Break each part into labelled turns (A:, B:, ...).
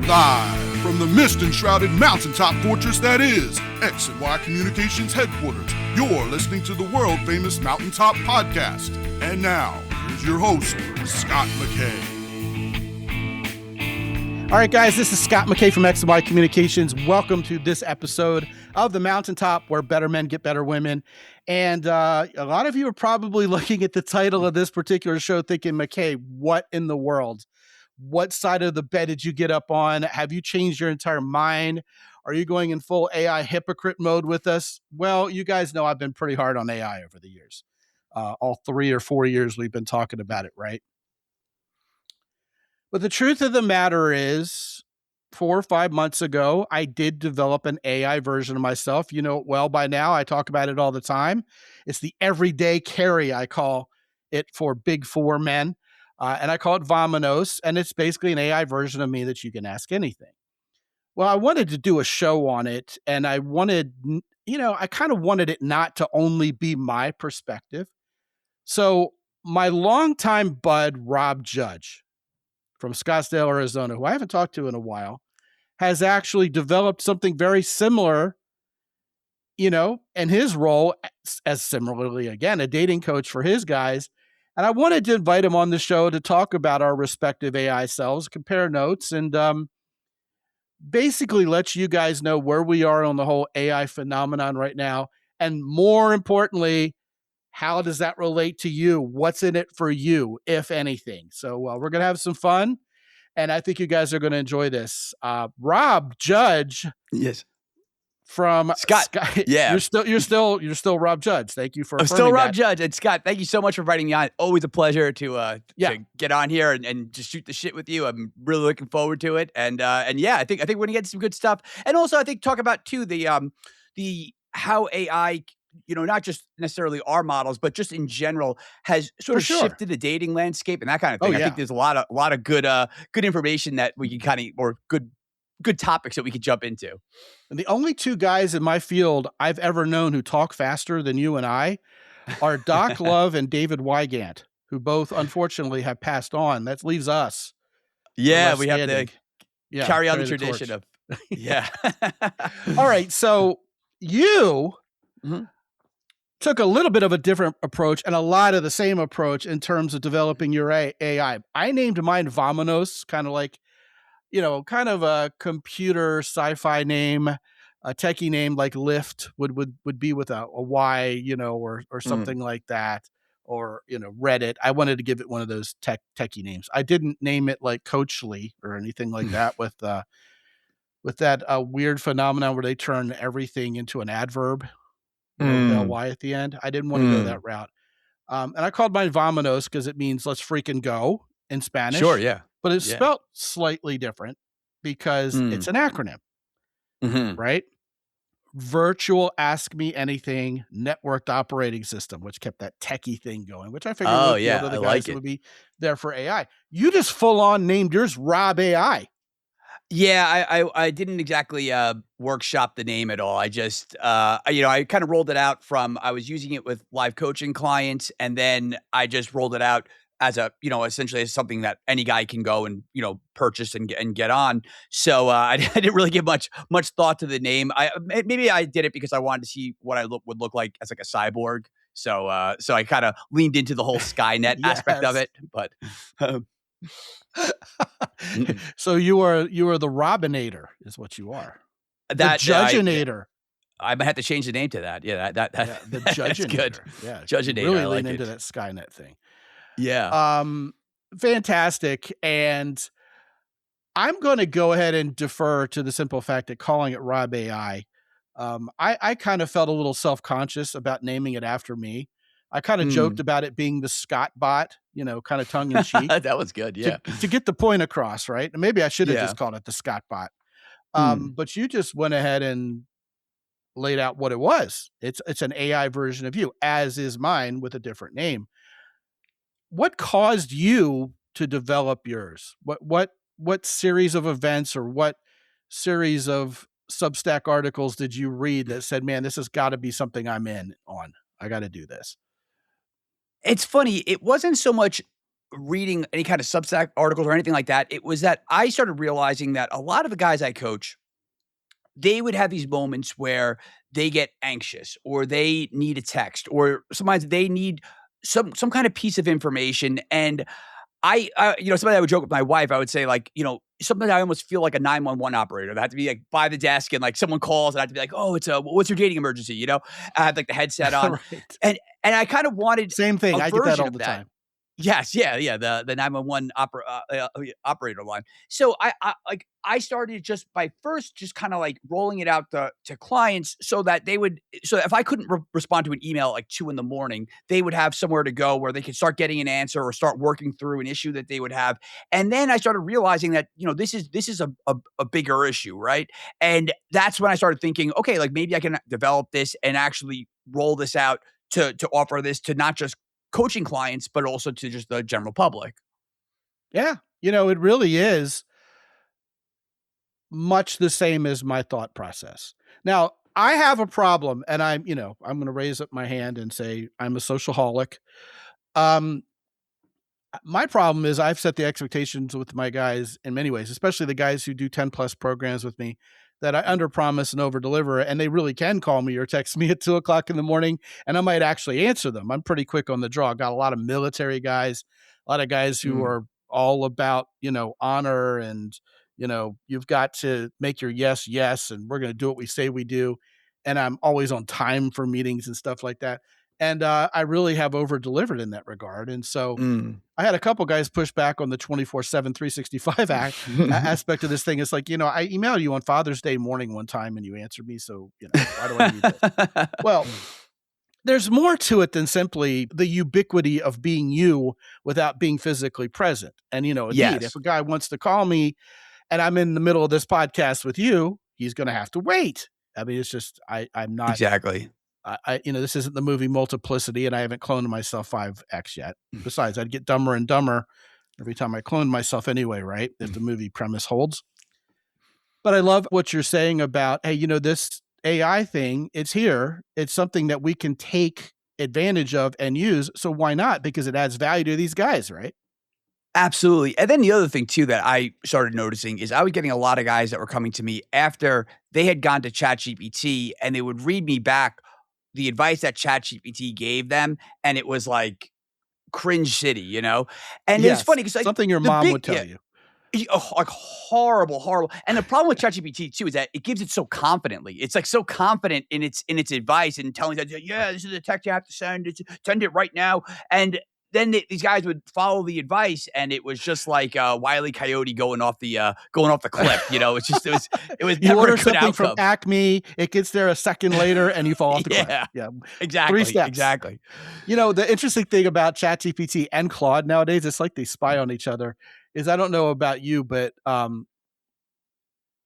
A: Live from the mist-enshrouded mountaintop fortress that is X and Y Communications headquarters, you're listening to the world-famous Mountaintop Podcast. And now, here's your host, Scott McKay.
B: All right, guys, this is Scott McKay from X and Y Communications. Welcome to this episode of the Mountaintop, where better men get better women. And a lot of you are probably looking at the title of this particular show thinking, McKay, what in the world? What side of the bed did you get up on? Have you changed your entire mind? Are you going in full AI hypocrite mode with us? Well, you guys know I've been pretty hard on AI over the years. All 3 or 4 years we've been talking about it, right? But the truth of the matter is, 4 or 5 months ago, I did develop an AI version of myself. You know it well by now. I talk about it all the time. It's the everyday carry, I call it, for big 4 men. And I call it Vominos, and it's basically an AI version of me that you can ask anything. Well, I wanted to do a show on it, and I wanted, I kind of wanted it not to only be my perspective. So my longtime bud, Rob Judge from Scottsdale, Arizona, who I haven't talked to in a while, has actually developed something very similar, in his role as similarly, again, a dating coach for his guys. And I wanted to invite him on the show to talk about our respective AI selves, compare notes, and basically let you guys know where we are on the whole AI phenomenon right now. And more importantly, how does that relate to you? What's in it for you, if anything? So we're going to have some fun, and I think you guys are going to enjoy this. Rob Judge.
C: Yes.
B: From
C: Scott. Yeah.
B: You're still Rob Judge. Thank you for
C: I'm still Rob
B: that.
C: Judge. And Scott, thank you so much for inviting me on. Always a pleasure to get on here and just shoot the shit with you. I'm really looking forward to it. And yeah, I think we're gonna get some good stuff. And also I think talk about too the how AI, not just necessarily our models, but just in general has sort of shifted the dating landscape and that kind of thing.
B: Oh, yeah.
C: I think there's a lot of good information that we can or good topics that we could jump into.
B: And the only 2 guys in my field I've ever known who talk faster than you and I are Doc Love and David Wygant, who both unfortunately have passed on. That leaves us.
C: Yeah, we have to carry on the tradition of. Yeah.
B: All right. So you took a little bit of a different approach and a lot of the same approach in terms of developing your AI. I named mine Vominos, kind of like, kind of a computer sci-fi name, a techie name like Lyft would be with a Y, or something like that, or, Reddit. I wanted to give it one of those techie names. I didn't name it like Coachly or anything like that with that weird phenomenon where they turn everything into an adverb, with LY at the end. I didn't want to go that route. And I called mine Vominos because it means let's freaking go in Spanish.
C: Sure, yeah.
B: But it's spelled slightly different because it's an acronym, right? Virtual Ask Me Anything Networked Operating System, which kept that techie thing going, which I figured the guys would be there for AI. You just full on named yours Rob AI.
C: Yeah, I didn't exactly workshop the name at all. I just, I kind of rolled it out from, I was using it with live coaching clients, and then I just rolled it out as a, essentially as something that any guy can go and, purchase and get on. So I didn't really give much thought to the name. Maybe I did it because I wanted to see what I would look like as like a cyborg. So I kind of leaned into the whole Skynet aspect of it. But
B: so you are the Robinator, is what you are.
C: That
B: the Judgeinator.
C: I might have to change the name to that. Yeah, the Judgeinator. That's good.
B: Yeah,
C: Judgeinator.
B: Really
C: I like
B: lean
C: it.
B: into that Skynet thing.
C: Yeah.
B: Fantastic. And I'm going to go ahead and defer to the simple fact that calling it Rob AI. I kind of felt a little self-conscious about naming it after me. I kind of joked about it being the Scot bot, kind of tongue in cheek.
C: That was good. Yeah.
B: To get the point across, right? And maybe I should have just called it the Scot bot. But you just went ahead and laid out what it was. It's an AI version of you, as is mine with a different name. What caused you to develop yours? What series of events or what series of Substack articles did you read that said, man, this has got to be something I'm in on? I got to do this.
C: It's funny. It wasn't so much reading any kind of Substack articles or anything like that. It was that I started realizing that a lot of the guys I coach, they would have these moments where they get anxious or they need a text or sometimes they need some kind of piece of information. And I sometimes I would joke with my wife. I would say like, sometimes I almost feel like a 911 operator. I have to be like by the desk and like someone calls and I have to be like, oh, what's your dating emergency? I have like the headset on
B: Right.
C: and I kind of wanted
B: Same thing. I get that all the time.
C: Yes, yeah, the 911 operator line. So I started just by first just kind of like rolling it out to clients so that if I couldn't respond to an email at like 2 a.m, they would have somewhere to go where they could start getting an answer or start working through an issue that they would have. And then I started realizing that, this is a bigger issue, right? And that's when I started thinking, okay, like maybe I can develop this and actually roll this out to offer this to not just coaching clients, but also to just the general public.
B: Yeah. It really is much the same as my thought process. Now, I have a problem and I'm going to raise up my hand and say I'm a socialholic. My problem is I've set the expectations with my guys in many ways, especially the guys who do 10 plus programs with me, that I under promise and over deliver, and they really can call me or text me at 2 o'clock in the morning and I might actually answer them. I'm pretty quick on the draw. Got a lot of military guys, a lot of guys who are all about, honor and, you've got to make your yes, yes, and we're going to do what we say we do. And I'm always on time for meetings and stuff like that. And I really have over delivered in that regard. And so I had a couple guys push back on the 24/7, 365 aspect of this thing. It's like, I emailed you on Father's Day morning one time and you answered me. So, why do I need this? Well, there's more to it than simply the ubiquity of being you without being physically present. And, indeed, if a guy wants to call me and I'm in the middle of this podcast with you, he's going to have to wait. I mean, it's just, I'm not.
C: Exactly.
B: This isn't the movie Multiplicity, and I haven't cloned myself 5x yet. Besides, I'd get dumber and dumber every time I cloned myself anyway, right? If the movie premise holds. But I love what you're saying about, hey, this AI thing, it's here. It's something that we can take advantage of and use. So why not? Because it adds value to these guys, right?
C: Absolutely. And then the other thing too that I started noticing is I was getting a lot of guys that were coming to me after they had gone to ChatGPT and they would read me back the advice that ChatGPT gave them, and it was like cringe city, And it's funny because like
B: something your mom would tell you.
C: Like horrible. And the problem with ChatGPT too is that it gives it so confidently. It's like so confident in its advice and telling that, yeah, this is a text you have to send. Send it right now. And then these guys would follow the advice, and it was just like Wile E. Coyote going off the cliff. It's just it was
B: you
C: never
B: order
C: a good
B: something
C: outcome.
B: from Acme, it gets there a second later, and you fall off the cliff. Yeah,
C: exactly.
B: 3 steps.
C: Exactly.
B: The interesting thing about ChatGPT and Claude nowadays, it's like they spy on each other. Is I don't know about you, but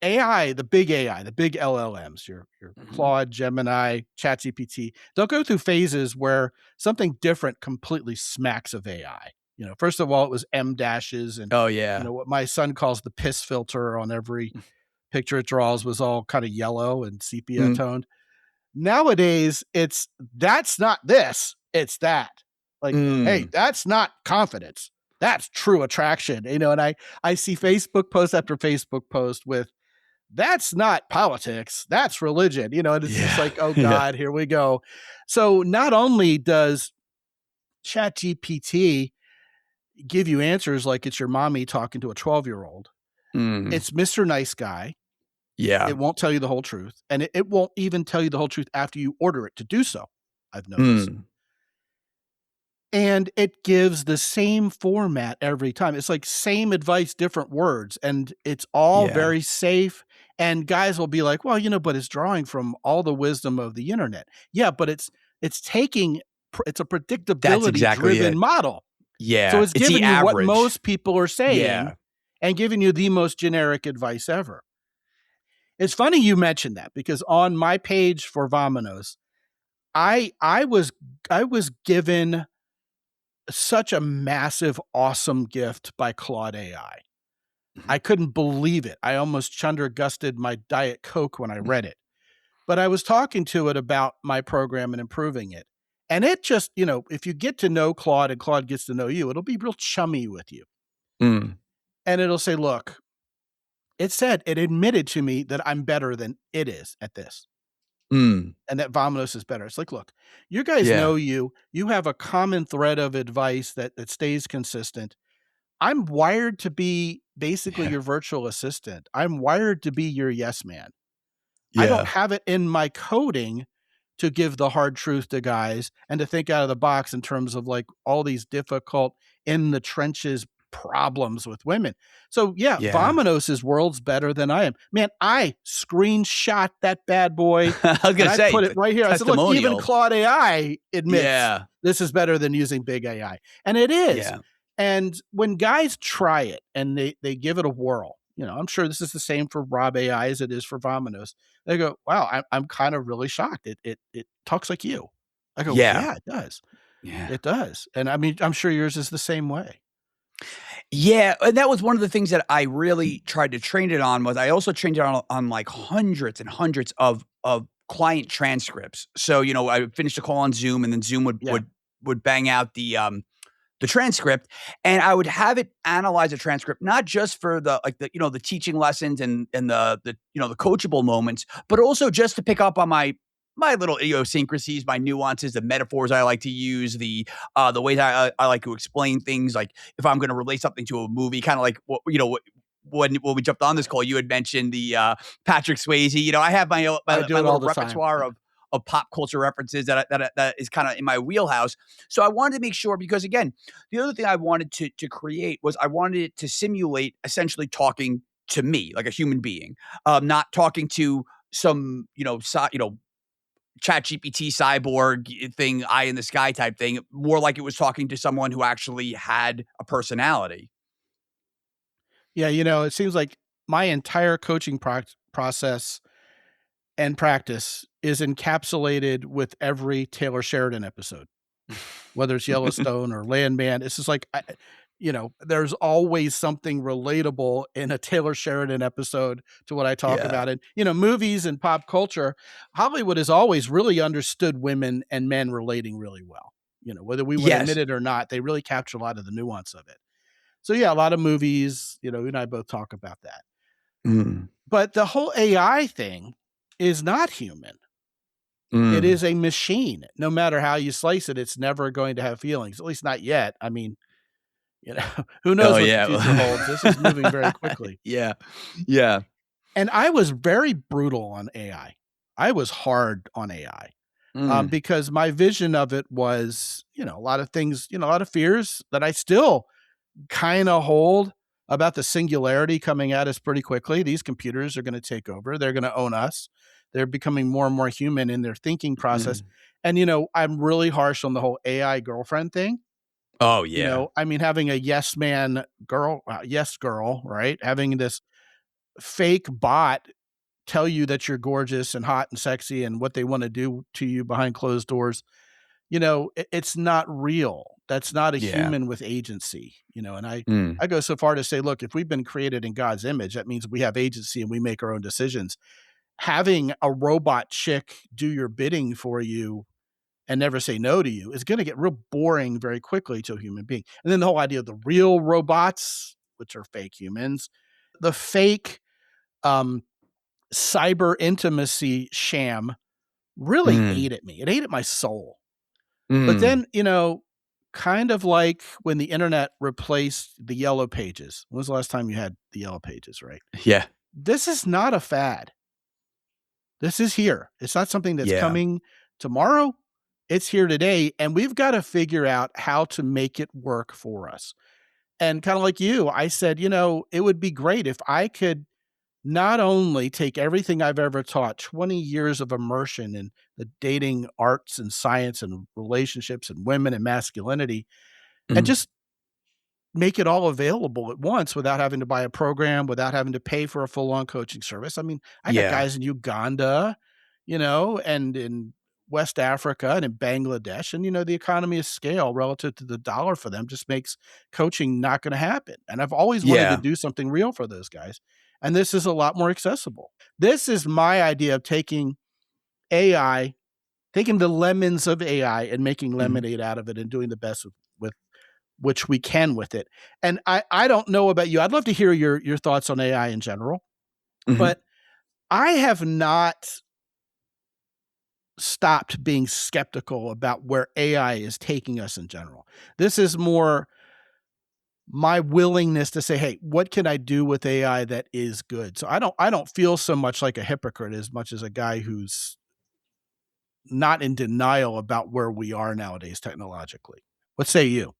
B: AI, the big LLMs, your Claude, Gemini, ChatGPT, they'll go through phases where something different completely smacks of AI. First of all, it was M dashes and what my son calls the piss filter on every picture it draws was all kind of yellow and sepia toned. Nowadays, that's not this, it's that. Like, hey, that's not confidence. That's true attraction. And I see Facebook post after Facebook post with, that's not politics, that's religion, and it's just like, oh God, here we go. So not only does ChatGPT give you answers like it's your mommy talking to a 12-year-old, it's Mr. Nice Guy.
C: Yeah.
B: It won't tell you the whole truth. And it won't even tell you the whole truth after you order it to do so, I've noticed. And it gives the same format every time. It's like same advice, different words. And it's all very safe. And guys will be like, well, but it's drawing from all the wisdom of the internet. Yeah, but it's a predictability driven model.
C: Yeah.
B: So it's giving you what most people are saying and giving you the most generic advice ever. It's funny you mentioned that because on my page for Vominos, I was given such a massive, awesome gift by Claude AI. I couldn't believe it. I almost chunder-gusted my Diet Coke when I read it. But I was talking to it about my program and improving it. And it just, if you get to know Claude and Claude gets to know you, it'll be real chummy with you.
C: Mm.
B: And it'll say, look, it admitted to me that I'm better than it is at this.
C: Mm.
B: And that Vominos is better. It's like, look, you guys know you have a common thread of advice that stays consistent. I'm wired to be basically your virtual assistant. I'm wired to be your yes man. I don't have it in my coding to give the hard truth to guys and to think out of the box in terms of like all these difficult in the trenches problems with women. So Vominos' world's better than I am. Man, I screenshot that bad boy.
C: I was going to say,
B: I put it right here. I said, look, even Claude AI admits this is better than using big AI. And it is.
C: Yeah.
B: And when guys try it and they give it a whirl, I'm sure this is the same for Rob AI as it is for Vominos. They go, wow, I'm kind of really shocked. It talks like you. I go, yeah, it does.
C: Yeah,
B: it does. And I mean, I'm sure yours is the same way.
C: Yeah, and that was one of the things that I really tried to train it on. Was I also trained it on like hundreds and hundreds of client transcripts. So I would finish the call on Zoom, and then Zoom would bang out the transcript, and I would have it analyze a transcript, not just for the teaching lessons and the coachable moments, but also just to pick up on my little idiosyncrasies, my nuances, the metaphors I like to use, the ways I like to explain things. Like if I'm going to relate something to a movie, kind of like when we jumped on this call, you had mentioned the Patrick Swayze. I have my little repertoire of pop culture references that is kind of in my wheelhouse. So I wanted to make sure, because again, the other thing I wanted to create was I wanted it to simulate essentially talking to me like a human being, not talking to some, chat GPT cyborg thing, eye in the sky type thing, more like it was talking to someone who actually had a personality.
B: Yeah. It seems like my entire coaching process and practice is encapsulated with every Taylor Sheridan episode, whether it's Yellowstone or Landman. It's just like, there's always something relatable in a Taylor Sheridan episode to what I talk about. And, movies and pop culture, Hollywood has always really understood women and men relating really well. Whether we would admit it or not, they really capture a lot of the nuance of it. So a lot of movies, you and I both talk about that.
C: Mm.
B: But the whole AI thing is not human. It is a machine. No matter how you slice it, it's never going to have feelings, at least not yet. I mean, who knows what the future holds? This is moving very quickly.
C: Yeah.
B: And I was very brutal on AI. I was hard on AI because my vision of it was, a lot of things, a lot of fears that I still kind of hold about the singularity coming at us pretty quickly. These computers are going to take over. They're going to own us. They're becoming more and more human in their thinking process. And, I'm really harsh on the whole AI girlfriend thing.
C: Oh, yeah.
B: Having a yes man girl, yes girl, right? Having this fake bot tell you that you're gorgeous and hot and sexy and what they want to do to you behind closed doors. It's not real. That's not a human with agency, and I go so far to say, look, if we've been created in God's image, that means we have agency and we make our own decisions. Having a robot chick do your bidding for you and never say no to you is going to get real boring very quickly to a human being. And then the whole idea of the real robots, which are fake humans, the fake cyber intimacy sham really ate at me. It ate at my soul. But then, kind of like when the internet replaced the yellow pages. When was the last time you had the yellow pages, right?
C: Yeah.
B: This is not a fad. This is here. It's not something that's coming tomorrow. It's here today. And we've got to figure out how to make it work for us. And kind of like you, I said, it would be great if I could not only take everything I've ever taught, 20 years of immersion in the dating arts and science and relationships and women and masculinity, and just make it all available at once without having to buy a program, without having to pay for a full-on coaching service. I mean, I got guys in Uganda, and in West Africa and in Bangladesh, and, the economy of scale relative to the dollar for them just makes coaching not going to happen. And I've always wanted to do something real for those guys. And this is a lot more accessible. This is my idea of taking AI taking the lemons of AI and making
C: Mhm.
B: lemonade out of it and doing the best with which we can with it. And I don't know about you. I'd love to hear your thoughts on AI in general,
C: Mhm.
B: but I have not stopped being skeptical about where AI is taking us in general. This is more my willingness to say, hey, what can I do with AI that is good? So I don't feel so much like a hypocrite as much as a guy who's not in denial about where we are nowadays technologically. What say you?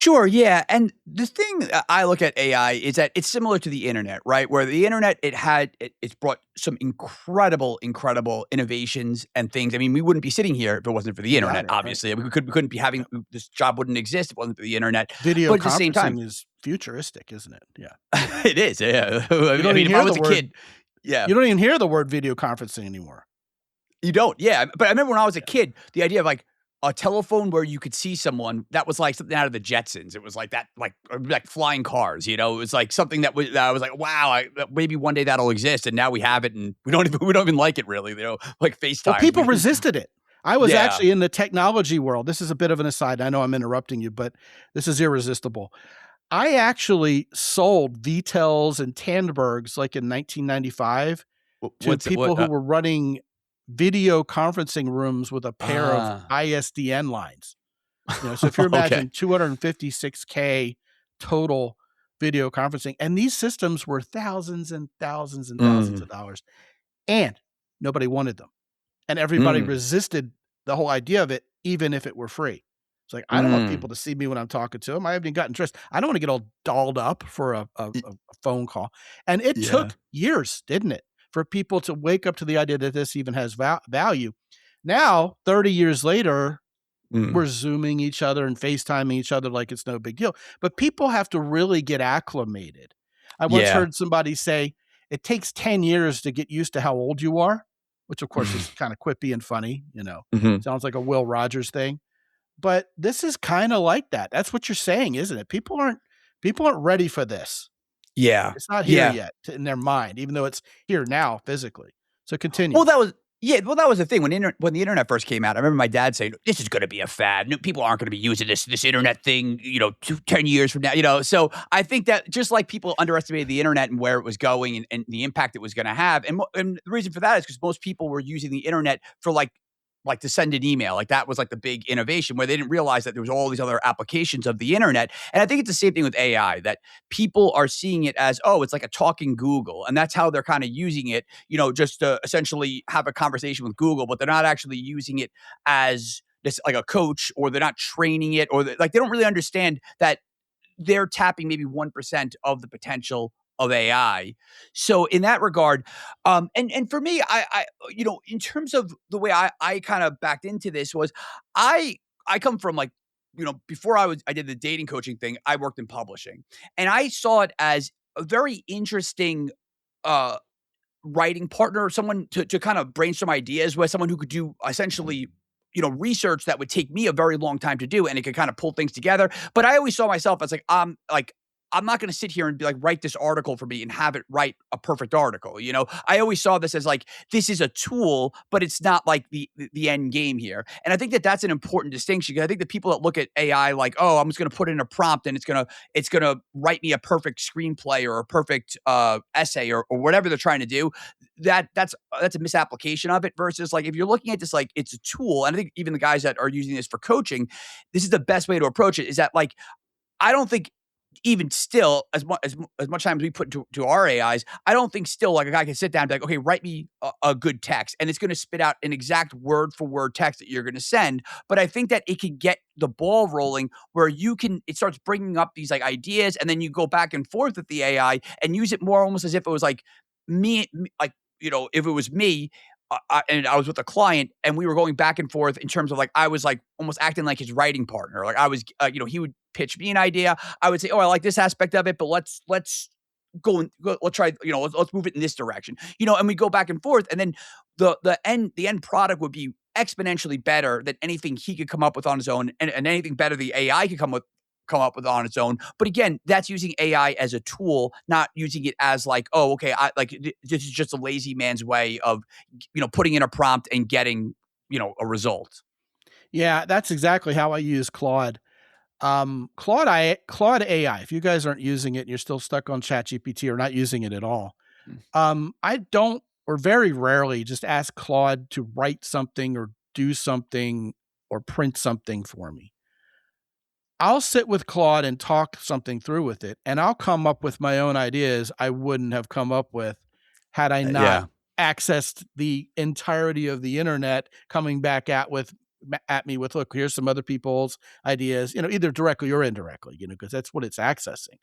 C: Sure, yeah, and the thing I look at AI is that it's similar to the internet, right? Where the internet, it's brought some incredible innovations and things. I mean, we wouldn't be sitting here if it wasn't for the
B: You got
C: internet,
B: it, right.
C: obviously. We couldn't be having this job wouldn't exist if it wasn't for the internet.
B: Video
C: But at the same time,
B: conferencing is futuristic, isn't it? Yeah.
C: it is, yeah.
B: You don't
C: I mean,
B: even
C: if I
B: hear
C: was
B: the
C: a
B: word
C: kid, yeah.
B: you don't even hear the word video conferencing anymore.
C: You don't, yeah, but I remember when I was a
B: Yeah.
C: kid, the idea of, like, a telephone where you could see someone, that was like something out of the Jetsons. It was like that, like flying cars, you know? It was like something that I was like, "Wow, maybe one day that'll exist," and now we have it, and we don't even like it really, you know, like
B: Well,
C: FaceTime.
B: people resisted it. I was
C: Yeah.
B: actually in the technology world. This is a bit of an aside. I know I'm interrupting you, but this is irresistible. I actually sold VTELs and Tandbergs like in 1995 to
C: What's it
B: people
C: what,
B: who were running video conferencing rooms with a pair of
C: ah.
B: ISDN lines. You know, so if you
C: Okay.
B: imagine 256K total video conferencing, and these systems were thousands and thousands and thousands
C: Mm,
B: of dollars, and nobody wanted them. And everybody
C: mm,
B: resisted the whole idea of it, even if it were free. It's like, I don't want
C: mm.
B: people to see me when I'm talking to them. I haven't even gotten dressed. I don't want to get all dolled up for
C: Y
B: a phone call. And it
C: yeah.
B: took years, didn't it, for people to wake up to the idea that this even has value. Now, 30 years later,
C: Mm.
B: we're Zooming each other and FaceTiming each other like it's no big deal. But people have to really get acclimated. I once
C: Yeah.
B: heard somebody say, it takes 10 years to get used to how old you are, which of course is kind of quippy and funny, you know,
C: Mhm.
B: sounds like a Will Rogers thing. But this is kind of like that. That's what you're saying, isn't it? People aren't ready for this.
C: Yeah.
B: It's not here
C: Yeah.
B: yet in their mind, even though it's here now physically. So
C: Well,
B: continue.
C: that was the thing when the internet first came out. I remember my dad saying, "This is gonna be a fad. No, people aren't gonna be using this internet thing, you know, 10 years from now," you know? So, I think that just like people underestimated the internet and where it was going and the impact it was gonna have, and the reason for that is because most people were using the internet for, like to send an email. Like, that was, like, the big innovation where they didn't realize that there was all these other applications of the internet, and I think it's the same thing with AI, that people are seeing it as, "Oh, it's like a talking Google," and that's how they're kinda using it, you know, just to essentially have a conversation with Google, but they're not actually using it as this like a coach, or they're not training it, or they don't really understand that they're tapping maybe 1% of the potential of AI. So in that regard, and for me, you know, in terms of the way I kind of backed into this was I I come from like, you know, before I did the dating coaching thing, I worked in publishing. And I saw it as a very interesting uh writing partner, someone to kind of brainstorm ideas with, someone who could do essentially, you know, research that would take me a very long time to do, and it could kind of pull things together. But I always saw myself as like I'm not going to sit here and be like, write this article for me and have it write a perfect article. You know, I always saw this as like, this is a tool, but it's not like the end game here. And I think that that's an important distinction. I think the people that look at AI like, oh, I'm just going to put in a prompt and it's gonna write me a perfect screenplay or a perfect essay or whatever they're trying to do. That's a misapplication of it. Versus like, if you're looking at this like it's a tool, and I think even the guys that are using this for coaching, this is the best way to approach it. Is that like, I don't think even still, as much time as we put to our AIs, I don't think still like a guy can sit down and be like, okay, write me a good text, and it's going to spit out an exact word for word text that you're going to send. But I think that it can get the ball rolling where it starts bringing up these like ideas, and then you go back and forth with the AI and use it more almost as if it was like like, you know, if it was me. And I was with a client, and we were going back and forth in terms of like, I was like almost acting like his writing partner. Like I was, you know, he would pitch me an idea. I would say, "Oh, I like this aspect of it, but let's let's try, you know, let's move it in this direction." You know, and we go back and forth, and then the end product would be exponentially better than anything he could come up with on his own, and anything better the AI could come up with on its own. But again, that's using AI as a tool, not using it as like, oh, okay, this is just a lazy man's way of, you know, putting in a prompt and getting, a result.
B: Yeah, that's exactly how I use Claude. Claude AI, if you guys aren't using it and you're still stuck on ChatGPT or not using it at all, I don't, or very rarely, just ask Claude to write something or do something or print something for me. I'll sit with Claude and talk something through with it, and I'll come up with my own ideas I wouldn't have come up with had I not accessed the entirety of the internet, coming back at me with, look, here's some other people's ideas, either directly or indirectly, because that's what it's accessing.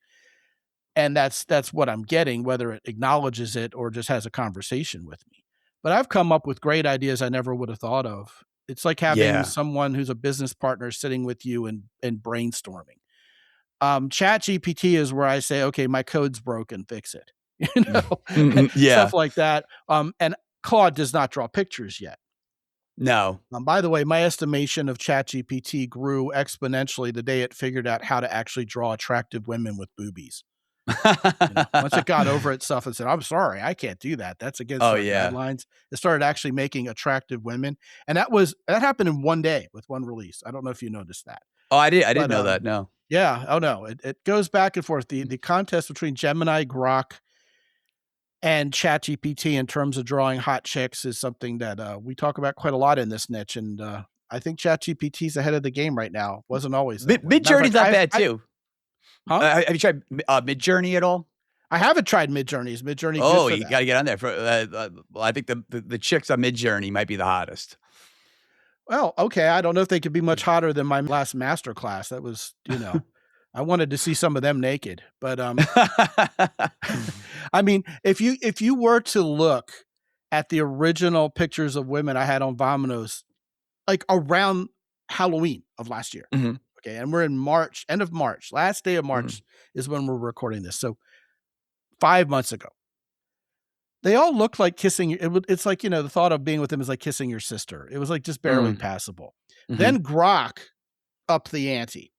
B: And that's what I'm getting, whether it acknowledges it or just has a conversation with me. But I've come up with great ideas I never would have thought of. It's like having someone who's a business partner sitting with you and brainstorming. ChatGPT is where I say, okay, my code's broken, fix it. Stuff like that. And Claude does not draw pictures yet.
C: No.
B: By the way, my estimation of ChatGPT grew exponentially the day it figured out how to actually draw attractive women with boobies. Once it got over itself and said, I'm sorry, I can't do that. That's against our guidelines. It started actually making attractive women. And that happened in one day with one release. I don't know if you noticed that.
C: Oh, I didn't know that. No.
B: Yeah. Oh no. It goes back and forth. The contest between Gemini, Grok, and ChatGPT in terms of drawing hot chicks is something that we talk about quite a lot in this niche. And I think ChatGPT is ahead of the game right now. Wasn't always.
C: Midjourney's not bad too. Have you tried Midjourney at all?
B: I haven't tried Midjourney. Is Midjourney good
C: Oh,
B: for
C: you
B: that?
C: got to get on there. I think the chicks on Midjourney might be the hottest.
B: Well, okay. I don't know if they could be much hotter than my last master class. That was, I wanted to see some of them naked. But I mean, if you were to look at the original pictures of women I had on Vominos, like around Halloween of last year.
C: Mm-hmm.
B: Okay. And we're in March, end of March, last day of March is when we're recording this. So 5 months ago, they all looked like kissing. It's like, the thought of being with them is like kissing your sister. It was like just barely passable. Mm-hmm. Then Grok upped the ante.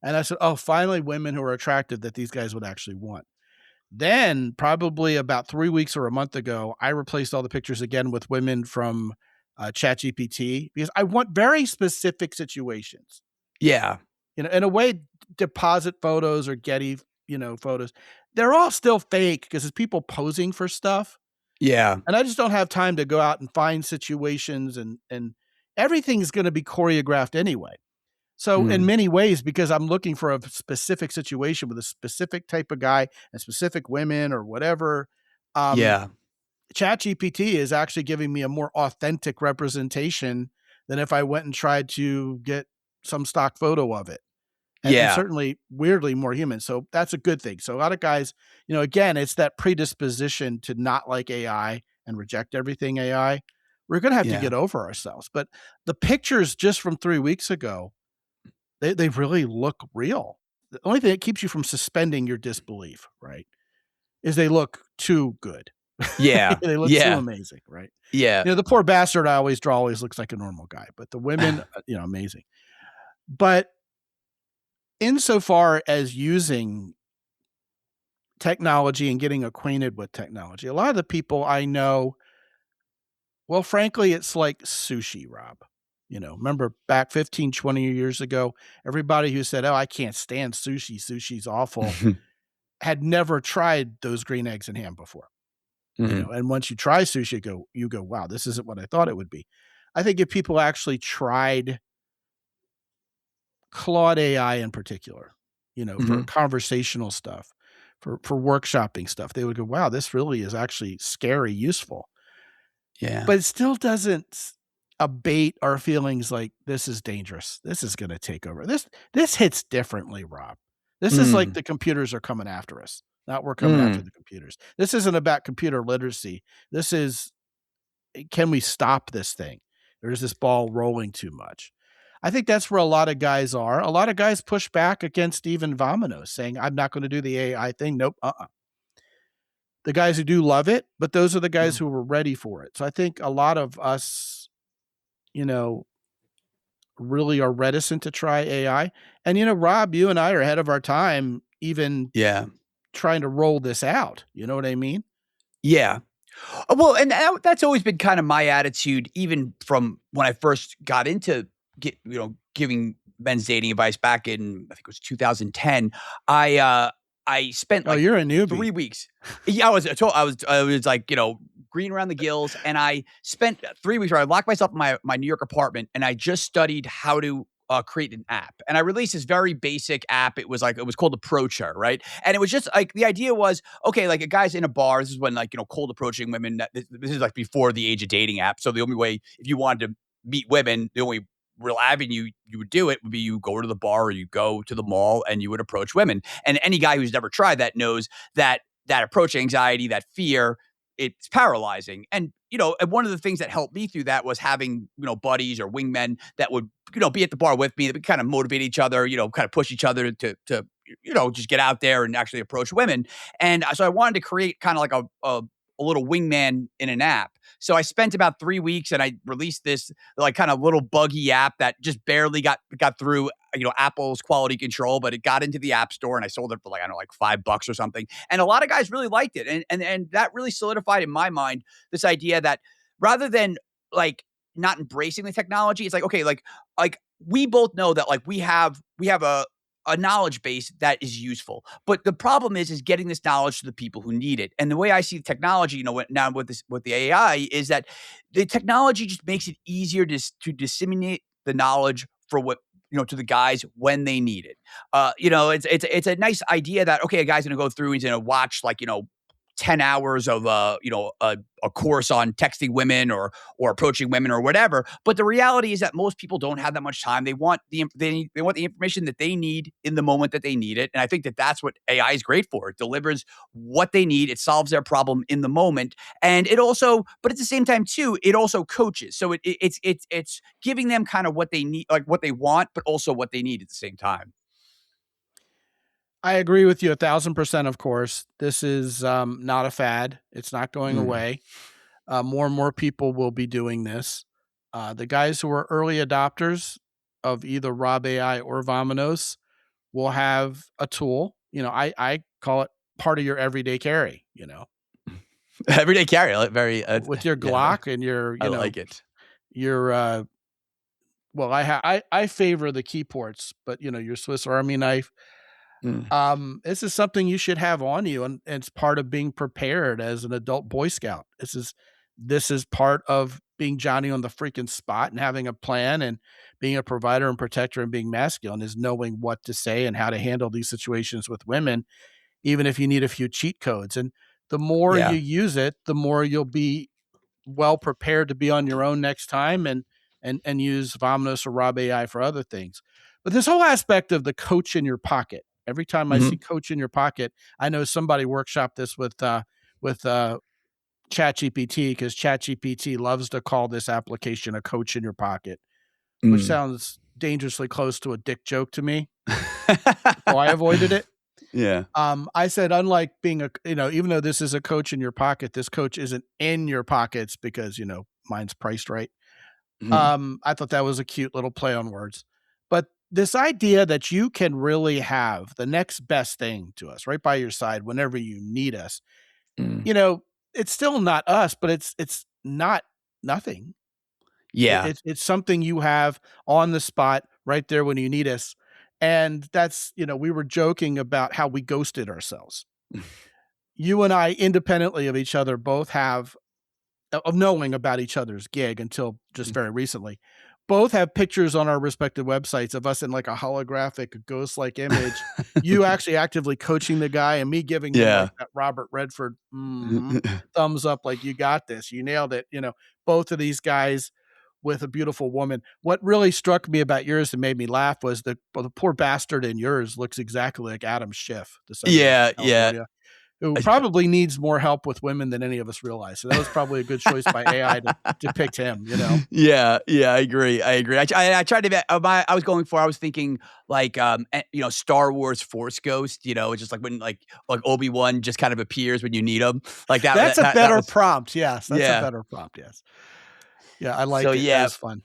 B: And I said, oh, finally women who are attractive that these guys would actually want. Then probably about 3 weeks or a month ago, I replaced all the pictures again with women from ChatGPT because I want very specific situations.
C: Yeah.
B: In a way, deposit photos or Getty, photos, they're all still fake because it's people posing for stuff.
C: Yeah.
B: And I just don't have time to go out and find situations and everything's going to be choreographed anyway. So in many ways, because I'm looking for a specific situation with a specific type of guy and specific women or whatever. ChatGPT is actually giving me a more authentic representation than if I went and tried to get some stock photo of it. And certainly weirdly more human. So that's a good thing. So a lot of guys, again, it's that predisposition to not like AI and reject everything AI. We're going to have to get over ourselves. But the pictures just from 3 weeks ago, they really look real. The only thing that keeps you from suspending your disbelief, right, is they look too good.
C: Yeah.
B: They look too amazing, right?
C: Yeah.
B: The poor bastard I always draw always looks like a normal guy, but the women, amazing. But insofar as using technology and getting acquainted with technology, a lot of the people I know, well, frankly, it's like sushi, Rob. Remember back 15, 20 years ago, everybody who said, oh, I can't stand sushi, sushi's awful, had never tried those green eggs and ham before. And once you try sushi, you go, wow, this isn't what I thought it would be. I think if people actually tried Claude AI in particular, for conversational stuff, for workshopping stuff, they would go, wow, this really is actually scary, useful.
C: Yeah.
B: But it still doesn't abate our feelings like this is dangerous. This is going to take over. This hits differently, Rob. This is like the computers are coming after us, not we're coming after the computers. This isn't about computer literacy. This is, can we stop this thing? There's this ball rolling too much. I think that's where a lot of guys are. A lot of guys push back against even Vominos, saying, I'm not going to do the AI thing. Nope. The guys who do love it, but those are the guys who were ready for it. So I think a lot of us, really are reticent to try AI. And, Rob, you and I are ahead of our time, even trying to roll this out. You know what I mean?
C: Yeah. Well, and that's always been kind of my attitude, even from when I first got into giving men's dating advice back in, I think it was 2010. I spent
B: Oh,
C: like
B: you're a
C: 3
B: newbie.
C: weeks. Yeah, I was like, green around the gills, and I spent 3 weeks where I locked myself in my New York apartment, and I just studied how to create an app. And I released this very basic app. It was called Approacher, right? And it was just like, the idea was, okay, like a guy's in a bar. This is when, like, cold approaching women. This is like before the age of dating app. So the only way, if you wanted to meet women, the only real avenue you would do it would be you go to the bar or you go to the mall and you would approach women. And any guy who's never tried that knows that approach anxiety, that fear, it's paralyzing. And and one of the things that helped me through that was having buddies or wingmen that would be at the bar with me, that would kind of motivate each other, kind of push each other to just get out there and actually approach women. And so I wanted to create kind of like a little wingman in an app. So I spent about 3 weeks and I released this like kind of little buggy app that just barely got through Apple's quality control, but it got into the App Store and I sold it for like, I don't know, like $5 or something. And a lot of guys really liked it. And that really solidified in my mind this idea that rather than like not embracing the technology, it's like, okay, like we both know that like we have a knowledge base that is useful. But the problem is getting this knowledge to the people who need it. And the way I see the technology, now with the AI, is that the technology just makes it easier to disseminate the knowledge for what to the guys when they need it. It's a nice idea that, okay, a guy's going to go through, he's going to watch like 10 hours of a course on texting women or approaching women or whatever. But the reality is that most people don't have that much time. They want the information that they need in the moment that they need it. And I think that that's what AI is great for. It delivers what they need. It solves their problem in the moment. And it also, but at the same time too, it also coaches. So it's giving them kind of what they need, like what they want, but also what they need at the same time.
B: I agree with you 1,000%. Of course, this is not a fad. It's not going away. More and more people will be doing this. The guys who are early adopters of either Rob AI or Vominos will have a tool. I call it part of your everyday carry.
C: Everyday carry, very
B: with your Glock and your.
C: I like it.
B: Your well, I favor the key ports, but your Swiss Army knife. This is something you should have on you, and it's part of being prepared as an adult Boy Scout. This is part of being Johnny on the freaking spot and having a plan and being a provider and protector and being masculine, is knowing what to say and how to handle these situations with women, even if you need a few cheat codes. And the more you use it, the more you'll be well prepared to be on your own next time and use Vominos or Rob AI for other things. But this whole aspect of the coach in your pocket, every time I see coach in your pocket, I know somebody workshopped this with ChatGPT, because ChatGPT loves to call this application a coach in your pocket, which sounds dangerously close to a dick joke to me. So I avoided it.
C: Yeah.
B: I said, unlike being even though this is a coach in your pocket, this coach isn't in your pockets because, mine's priced right. I thought that was a cute little play on words. But this idea that you can really have the next best thing to us right by your side whenever you need us, it's still not us, but it's not nothing.
C: Yeah.
B: It's something you have on the spot right there when you need us. And that's, we were joking about how we ghosted ourselves. You and I, independently of each other, both have of knowing about each other's gig until just very recently, both have pictures on our respective websites of us in like a holographic ghost-like image. You actually actively coaching the guy and me giving him like that Robert Redford thumbs up, like, you got this, you nailed it. Both of these guys with a beautiful woman. What really struck me about yours that made me laugh was the poor bastard in yours looks exactly like Adam Schiff.
C: Yeah.
B: Who probably needs more help with women than any of us realize. So that was probably a good choice by AI to depict him,
C: Yeah, I agree. I tried to, I was thinking like, Star Wars Force Ghost, just like when like Obi-Wan just kind of appears when you need him. Like that.
B: That's a better prompt. Yes. That's a better prompt. Yes. Yeah. I like it. Yeah. It was fun.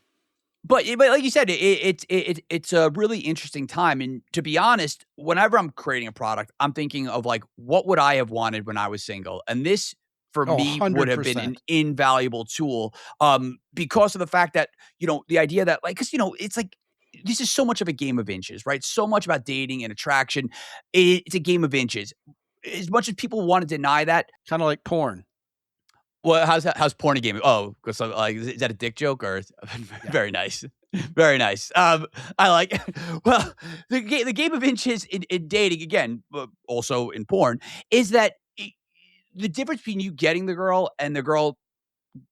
C: But like you said, it's a really interesting time. And to be honest, whenever I'm creating a product, I'm thinking of like, what would I have wanted when I was single? And this for
B: Oh,
C: me would have been
B: 100%.
C: an invaluable tool, because of the fact that, the idea that like, 'cause, it's like, this is so much of a game of inches, right? So much about dating and attraction. It's a game of inches. As much as people want to deny that,
B: Kinda like porn.
C: well, how's porn a game? Oh, 'cause like, is that a dick joke or
B: Yeah.
C: very nice. Very nice. I like well, the game of inches in dating, again, but also in porn, is that the difference between you getting the girl and the girl,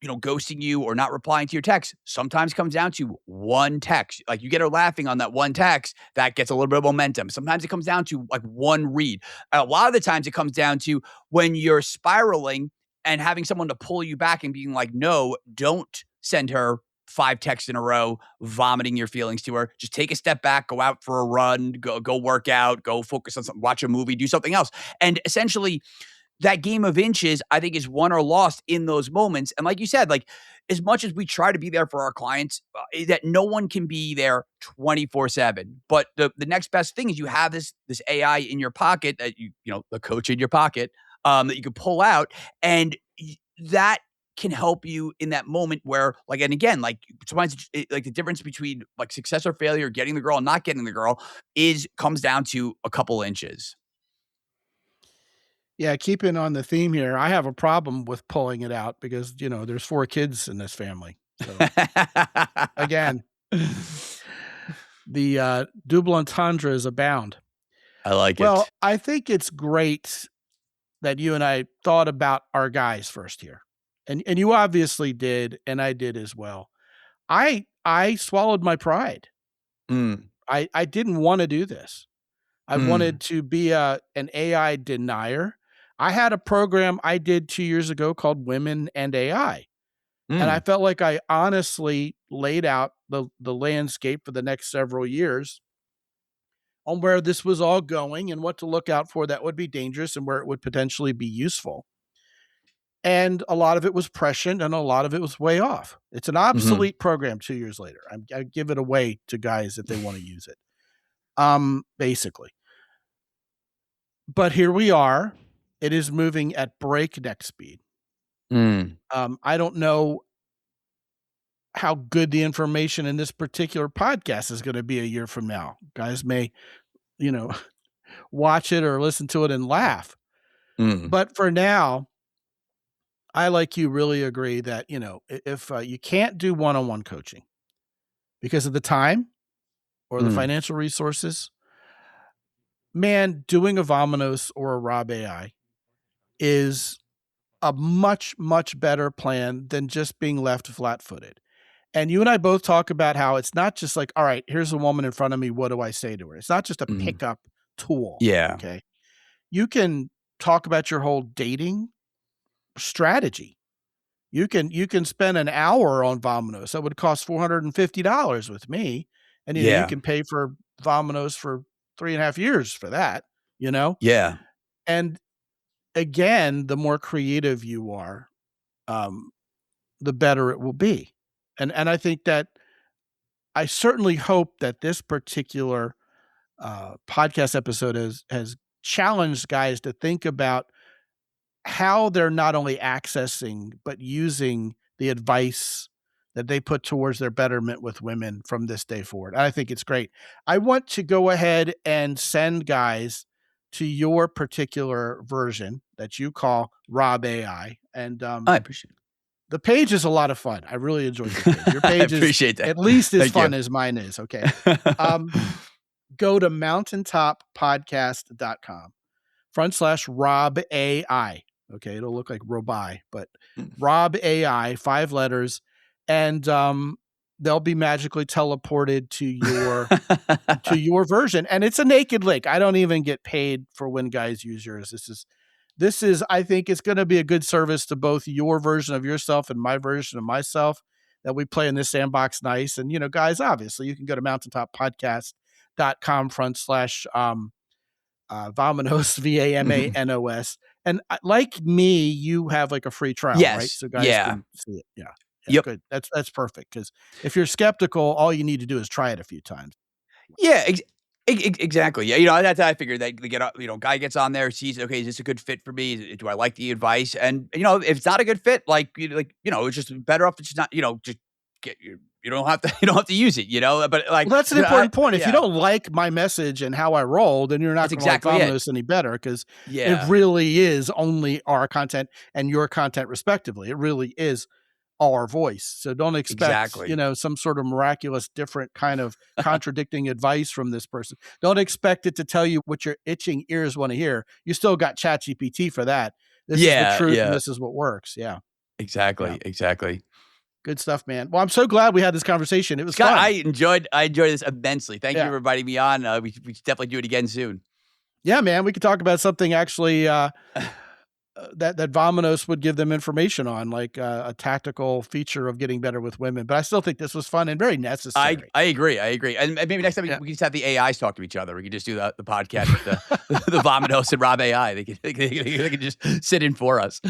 C: ghosting you or not replying to your text sometimes comes down to one text. Like, you get her laughing on that one text, that gets a little bit of momentum. Sometimes it comes down to like one read. A lot of the times it comes down to when you're spiraling and having someone to pull you back and being like, no, don't send her 5 texts in a row, vomiting your feelings to her. Just take a step back, go out for a run, go work out, go focus on something, watch a movie, do something else. And essentially, that game of inches, I think, is won or lost in those moments. And like you said, like, as much as we try to be there for our clients, that no one can be there 24/7. But the next best thing is you have this AI in your pocket that the coach in your pocket, that you can pull out, and that can help you in that moment where, like, and again, like, sometimes like the difference between like success or failure, getting the girl and not getting the girl, comes down to a couple inches.
B: Yeah, keeping on the theme here, I have a problem with pulling it out because, there's 4 kids in this family. So, again, the double entendres abound.
C: I like
B: Well,
C: it.
B: I think it's great that you and I thought about our guys first here. And you obviously did, and I did as well. I swallowed my pride.
C: Mm,
B: I didn't wanna do this. I
C: mm,
B: wanted to be an AI denier. I had a program I did 2 years ago called Women and AI, and I
C: mm,
B: felt like I honestly laid out the landscape for the next several years on where this was all going and what to look out for that would be dangerous and where it would potentially be useful. And a lot of it was prescient and a lot of it was way off. It's an
C: mhm.
B: obsolete program 2 years later. I give it away to guys if they wanna use it, basically. But here we are. It is moving at breakneck speed.
C: Mm.
B: I don't know how good the information in this particular podcast is gonna be a year from now. Guys may, you know, watch it or listen to it and laugh.
C: Mm.
B: But for now, I, like you, really agree that, if you can't do one-on-one coaching because of the time or the
C: Mm.
B: financial resources, man, doing a Vominos or a Rob AI is a much, much better plan than just being left flat-footed. And you and I both talk about how it's not just like, all right, here's a woman in front of me. What do I say to her? It's not just a
C: Mhm.
B: pickup tool.
C: Yeah.
B: Okay. You can talk about your whole dating strategy. You can spend an hour on Vominos. That would cost $450 with me. And you
C: Yeah.
B: can pay for Vominos for 3.5 years for that, you know?
C: Yeah.
B: And again, the more creative you are, um, the better it will be. And I think that I certainly hope that this particular podcast episode has challenged guys to think about how they're not only accessing but using the advice that they put towards their betterment with women from this day forward. I think it's great. I want to go ahead and send guys to your particular version that you call Rob AI, and
C: I appreciate
B: the page is a lot of fun. I really enjoyed your page. Your
C: it. I
B: page is
C: appreciate that.
B: at least as
C: Thank you.
B: fun as mine is. Okay. Um, go to mountaintoppodcast.com/Rob AI. Okay. It'll look like Robi, but
C: Mm.
B: Rob AI, 5 letters. And they'll be magically teleported to your version. And it's a naked link. I don't even get paid for when guys use yours. This is, I think it's going to be a good service to both your version of yourself and my version of myself that we play in this sandbox nice. And, guys, obviously you can go to mountaintoppodcast.com/Vominos,
C: Mhm.
B: VAMANOS. And like me, you have like a free trial, right?
C: Yes.
B: So guys
C: Yeah.
B: can see it. Yeah. Yeah.
C: Yep.
B: Good. That's perfect. Because if you're skeptical, all you need to do is try it a few times.
C: Yeah, Exactly. Yeah. That's how I figured that guy gets on there, sees, okay, is this a good fit for me? Do I like the advice? And, if it's not a good fit, it's just better off to just not, just get you don't have to, use it, but
B: well, that's an important point. If
C: yeah.
B: you don't like my message and how I roll, then you're not going to like Vominos any better, because it really is only our content and your content respectively. It really is our voice. So don't expect, some sort of miraculous different kind of contradicting advice from this person. Don't expect it to tell you what your itching ears want to hear. You still got ChatGPT for that. This is the truth and this is what works. Yeah.
C: Exactly.
B: Good stuff, man. Well, I'm so glad we had this conversation. It was
C: Scott,
B: fun.
C: I enjoyed this immensely. Thank you for inviting me on. We should definitely do it again soon.
B: Yeah, man. We could talk about something actually that Vominos would give them information on, like a tactical feature of getting better with women. But I still think this was fun and very necessary.
C: I agree. And maybe next time we can just have the AIs talk to each other. We can just do the podcast with the Vominos and Rob AI. They can just sit in for us.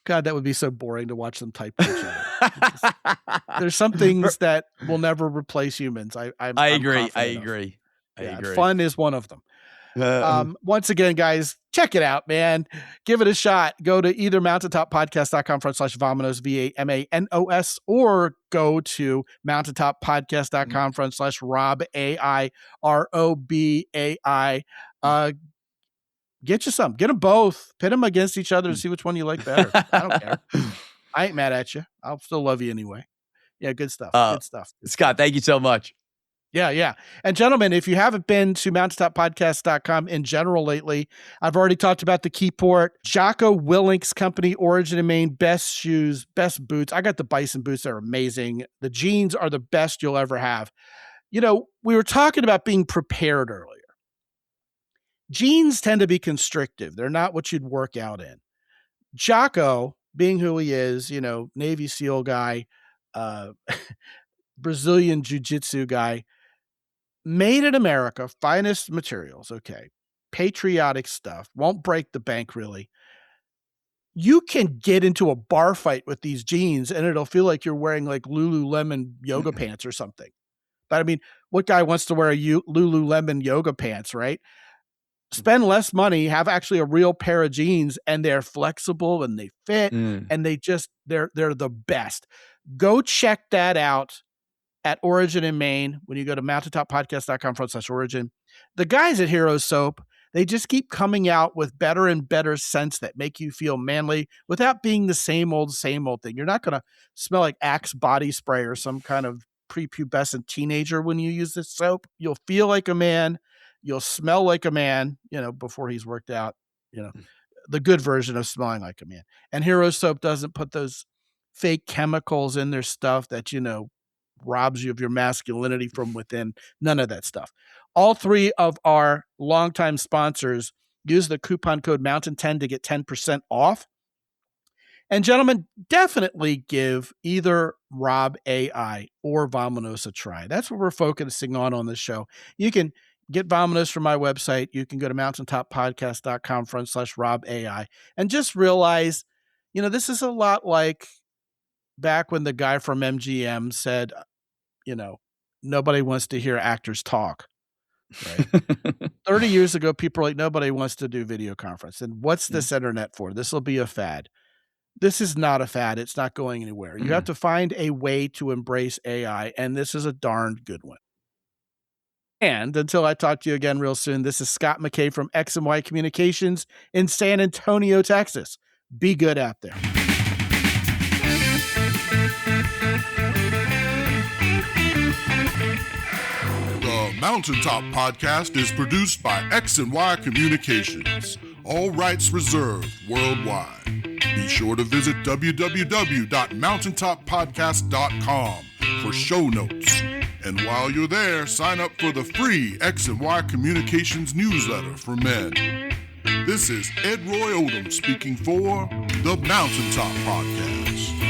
B: God, that would be so boring to watch them type each other. There's some things that will never replace humans. I agree. Fun is one of them. Once again, guys, check it out, man. Give it a shot. Go to either mountaintoppodcast.com/Vominos, VAMANOS, or go to mountaintoppodcast.com/Rob AI, ROBAI. Get you some. Get them both. Pit them against each other and see which one you like better. I don't care. I ain't mad at you. I'll still love you anyway. Yeah, good stuff. Good stuff.
C: Scott, thank you so much.
B: Yeah. And gentlemen, if you haven't been to mountaintoppodcast.com in general lately, I've already talked about the Keyport, Jocko Willink's company, Origin in Maine, best shoes, best boots. I got the Bison boots. They're amazing. The jeans are the best you'll ever have. We were talking about being prepared earlier. Jeans tend to be constrictive. They're not what you'd work out in. Jocko, being who he is, Navy SEAL guy, Brazilian jiu-jitsu guy, made in America, finest materials, okay, patriotic stuff, won't break the bank really. You can get into a bar fight with these jeans and it'll feel like you're wearing like Lululemon yoga pants or something. But I mean, what guy wants to wear a Lululemon yoga pants, right? Spend less money, have actually a real pair of jeans, and they're flexible and they fit and they're the best. Go check that out at Origin in Maine when you go to mountaintoppodcast.com/Origin. The guys at Hero Soap, they just keep coming out with better and better scents that make you feel manly without being the same old thing. You're not going to smell like Axe body spray or some kind of prepubescent teenager when you use this soap. You'll feel like a man. You'll smell like a man, before he's worked out, the good version of smelling like a man. And Hero Soap doesn't put those fake chemicals in their stuff that, robs you of your masculinity from within. None of that stuff. All three of our longtime sponsors use the coupon code Mountain10 to get 10% off. And gentlemen, definitely give either Rob AI or Vominos a try. That's what we're focusing on this show. You can get Vominos from my website. You can go to mountaintoppodcast.com/Rob AI and just realize, this is a lot like back when the guy from MGM said, nobody wants to hear actors talk. Right? 30 years ago, people were like, nobody wants to do video conference. And what's this internet for? This will be a fad. This is not a fad. It's not going anywhere. You have to find a way to embrace AI, and this is a darned good one. And until I talk to you again real soon, this is Scott McKay from X&Y Communications in San Antonio, Texas. Be good out there.
A: The Mountaintop Podcast is produced by X&Y Communications. All rights reserved worldwide. Be sure to visit www.mountaintoppodcast.com for show notes. And while you're there, sign up for the free X&Y Communications newsletter for men. This is Ed Roy Odom speaking for the Mountaintop Podcast.